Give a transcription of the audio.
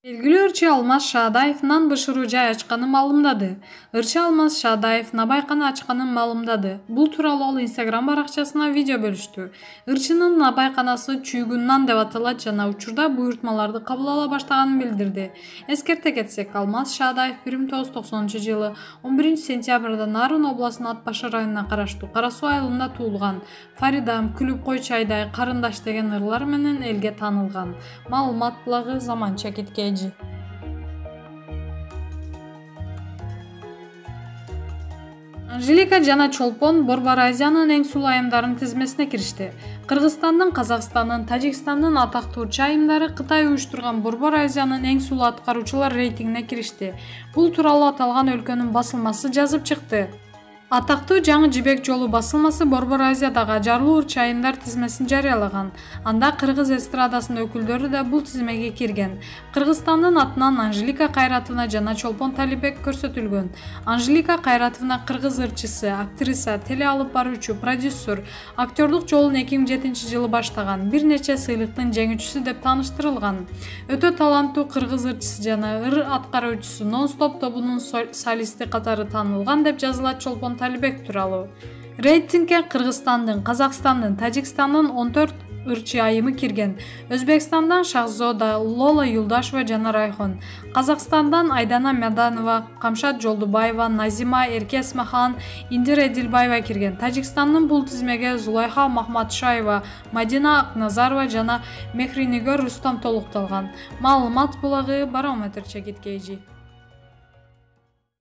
Белгилүү ырчы Алмаз Шаадаев нан бышыруу жай ачканын маалымдады. Ырчы Алмаз Шаадаев набайканы ачканын маалымдады. Бул тууралуу ал Instagram баракчасына видео бөлүштү. Ырчынын набайканасы чүйгүн нан деп аталат жана учурда буйртмаларды кабыл ала баштаганын билдирди. Эскерте кетсек, Алмаз Шаадаев 1990-жылы 11 сентябрда Нарын областынын Ат Башы районуна караштуу Кара Суу айылында туулган. Фаридам, Күлүп кой чайдай, Карындаш деген ырлар менен элге таанылган. Маалымат булагы Заманча Кеткеji. Анжелика жана Чолпон Борбор Азиянын эң сулуу айымдарынын тизмесине киришти. Кыргызстандын, Казакстандын, Тажикстандын атактуу ырчы айымдары Кытай уюштурган Борбор Азиянын эң сулуу аткаруучулар рейтингине киришти. Бул тууралуу аталган өлкөнүн басылмасы жазып чыкты. Атактуу Жаңы жибек жолу басылмасы Борбор Азиядагы ажарлуу ырчы айымдар тизмесин жарыялаган. Анда кыргыз эстрадасынын өкүлдөрү да бул тизмеге кирген. Кыргызстандын атынан Анжелика Кайратовна жана Чолпон Талибек көрсөтүлгөн. Анжелика Кайратовна кыргыз ырчысы, актриса, теле алып баруучу, продюсер, актёрдук жолун 2007-жылы баштаган, бир нече сыйлыктын жеңүүчүсү деп тааныштырылган. Өтө таланттуу кыргыз ырчысы жана ыр аткаруучусу Non-Stop тобунун солисти катары таанылган деп жазылат Чолпон Талибек тууралуу. Рейтингге Кыргызстандын, Казакстандын, Тажикстандын 14 ырчы айымы кирген. Өзбекстандан Шахзода, Лола Юлдашева жана Райхон. Казакстандан Айдана Меданова, Камшат Жолдубаева, Назима Эркесмахан, Индира Эдилбаева кирген. Тажикстандын бул тизмеге Зулайха Махматшаева, Мадина Акназарова жана Мехринигөр Рустам толукталган. Маалымат булагы Барометр Чекиткейji.